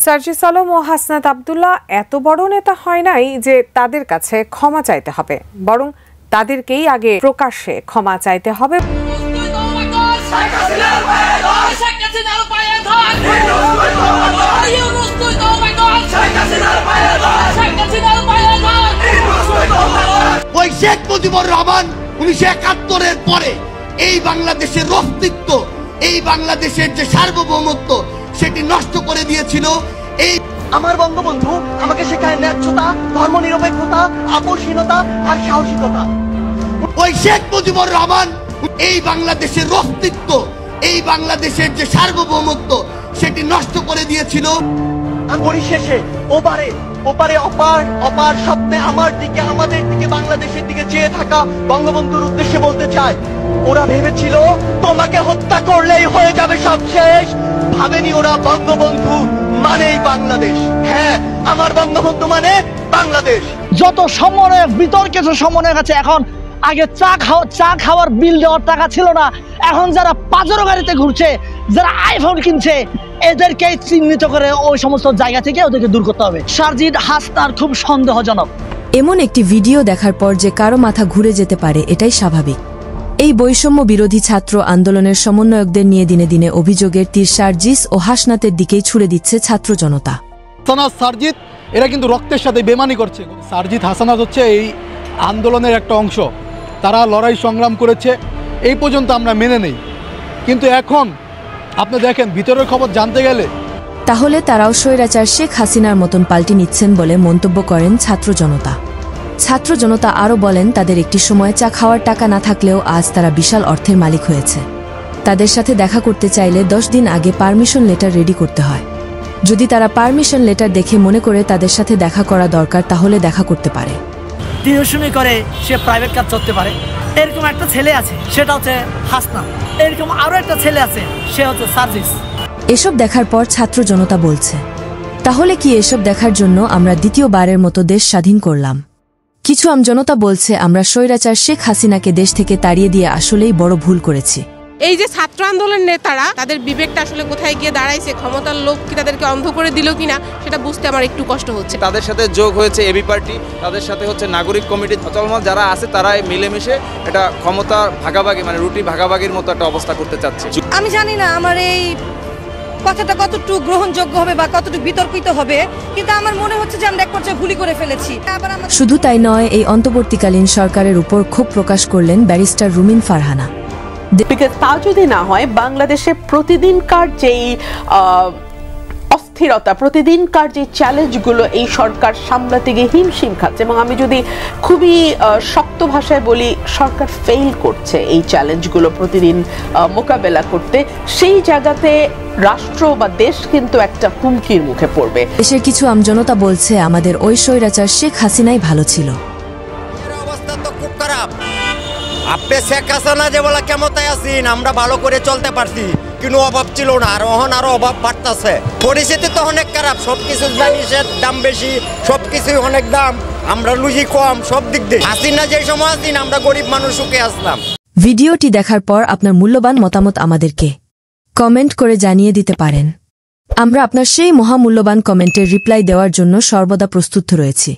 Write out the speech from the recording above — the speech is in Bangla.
সার্জিস আলম ও হাসনাত আব্দুল্লাহ এত বড় নেতা হয় নাই যে তাদের কাছে ক্ষমা চাইতে হবে, বরং তাদেরকেই আগে প্রকাশ্যে ক্ষমা চাইতে হবে। ওই শেখ মুজিবুর রহমান 1971-এর পরে এই বাংলাদেশের অস্তিত্ব, এই বাংলাদেশের যে সার্বভৌমত্ব সেটি নষ্ট করে দিয়েছিল। এই আমার বঙ্গবন্ধু আমাকে শেখায় ন্যায্যতা, ধর্মনিরপেক্ষতা, আপোষহীনতা আর সাহসিকতা। ওই শেখ মুজিবুর রহমান এই বাংলাদেশের অস্তিত্ব, এই বাংলাদেশের যে সার্বভৌমত্ব সেটি নষ্ট করে দিয়েছিল। পরিশেষে ওপারে অপার অপার স্বপ্নে আমার দিকে, আমাদের দিকে, বাংলাদেশের দিকে চেয়ে থাকা বঙ্গবন্ধুর উদ্দেশ্যে বলতে চাই, ওরা ভেবেছিল তোমাকে হত্যা করলেই হয়ে যাবে সব শেষ। ভাবেনি ওরা বঙ্গবন্ধু মানেই বাংলাদেশ। হ্যাঁ, আমার বঙ্গবন্ধু মানে বাংলাদেশ। যত সমন্বয়ক, বিতর্কিত সমন্বয়ক আছে, এখন আগে চা খাওয়ার বিল দেওয়ার টাকা ছিল না, এখন যারা পাজরো গাড়িতে ঘুরছে, যারা আইফোন কিনছে, এদেরকে চিহ্নিত করে ওই সমস্ত জায়গা থেকে ওদেরকে দূর করতে হবে। সার্জিদ হাসনাত খুব সন্দেহজনক। এমন একটি ভিডিও দেখার পর যে কারো মাথা ঘুরে যেতে পারে, এটাই স্বাভাবিক। এই বৈষম্য বিরোধী ছাত্র আন্দোলনের সমন্বয়কদের নিয়ে দিনে দিনে অভিযোগের তীর সার্জিস ও হাসনাতের দিকেই ছুড়ে দিচ্ছে ছাত্র জনতা। সার্জিদ এরা কিন্তু রক্তের সাথে বেমানি করছে। সার্জিদ হাসানাত হচ্ছে এই আন্দোলনের একটা অংশ, তারা লড়াই সংগ্রাম করেছে, এই পর্যন্ত আমরা মেনে নেই। কিন্তু এখন আপনি দেখেন ভিতরের খবর জানতে গেলে তাহলে তারাও স্বৈরাচার শেখ হাসিনার মতন পাল্টি নিচ্ছেন বলে মন্তব্য করেন ছাত্র জনতা। ছাত্র জনতা আরও বলেন, তাদের একটি সময় চা খাওয়ার টাকা না থাকলেও আজ তারা বিশাল অর্থের মালিক হয়েছে। তাদের সাথে দেখা করতে চাইলে 10 দিন আগে পারমিশন লেটার রেডি করতে হয়। যদি তারা পারমিশন লেটার দেখে মনে করে তাদের সাথে দেখা করা দরকার, তাহলে দেখা করতে পারে। টিউশনি করে সে প্রাইভেট কাজ করতে পারে, এরকম একটা ছেলে আছে, সেটা হচ্ছে হাসনাত। এরকম আরো একটা ছেলে আছে, সে হচ্ছে সার্জিস। এসব দেখার পর ছাত্র জনতা বলছে, তাহলে কি এসব দেখার জন্য আমরা দ্বিতীয়বারের মতো দেশ স্বাধীন করলাম? কিছু আমজনতা বলছে, আমরা স্বৈরাচার শেখ হাসিনাকে দেশ থেকে তাড়িয়ে দিয়ে আসলেই বড় ভুল করেছি। এই যে ছাত্র আন্দোলনের নেতারা, তাদের বিবেকটা আসলে কোথায় গিয়ে দাঁড়াইছে, ক্ষমতার লোভ কি তাদেরকে অন্ধ করে দিল কিনা, সেটা বুঝতে আমার একটু কষ্ট হচ্ছে। তাদের সাথে যোগ হয়েছে এবি পার্টি, তাদের সাথে হচ্ছে নাগরিক কমিটি, চলমান যারা আছে, তারা মিলেমিশে এটা ক্ষমতা ভাগাভাগি, মানে রুটি ভাগাভাগির মতো একটা অবস্থা করতে চাচ্ছে। আমি জানি না আমার এই কথাটা কতটুকু গ্রহণযোগ্য হবে বা কতটুকু বিতর্কিত হবে, কিন্তু আমার মনে হচ্ছে যে আমরা এক পর্যায়ে ভুলই করে ফেলেছি। শুধু তাই নয়, এই অন্তর্বর্তীকালীন সরকারের উপর ক্ষোভ প্রকাশ করলেন ব্যারিস্টার রুমিন ফারহানা। তা যদি না হয়, বাংলাদেশে প্রতিদিনকার যেই অস্থিরতা, প্রতিদিনকার যে চ্যালেঞ্জগুলো এই সরকার সামলাতে গিয়ে হিমশিম খাচ্ছে, এবং আমি যদি খুবই শক্ত ভাষায় বলি, সরকার ফেল করছে এই চ্যালেঞ্জগুলো প্রতিদিন মোকাবেলা করতে। সেই জায়গাতে রাষ্ট্র বা দেশ কিন্তু একটা হুমকির মুখে পড়বে। দেশের কিছু আমজনতা বলছে, আমাদের ওই স্বৈরাচার শেখ হাসিনাই ভালো ছিল। অবস্থা তো খুব খারাপ। আপনি শেখ হাসিনা যে বলা ক্ষমতায় আছেন, আমরা ভালো করে চলতে পারছি, কিন্তু অভাব ছিল না, আর এখন আরো অভাব বাড়তেছে। পরিস্থিতি তো অনেক খারাপ, সবকিছু জিনিসের দাম বেশি, সবকিছুই অনেক দাম, আমরা লুজি কম, সব দিক দিয়ে। হাসিনা যে সময় আছেন, আমরা গরিব মানুষ সুখে আসলাম। ভিডিওটি দেখার পর আপনার মূল্যবান মতামত আমাদেরকে কমেন্ট করে জানিয়ে দিতে পারেন। আমরা আপনার সেই মহামূল্যবান কমেন্টের রিপ্লাই দেওয়ার জন্য সর্বদা প্রস্তুত রয়েছি।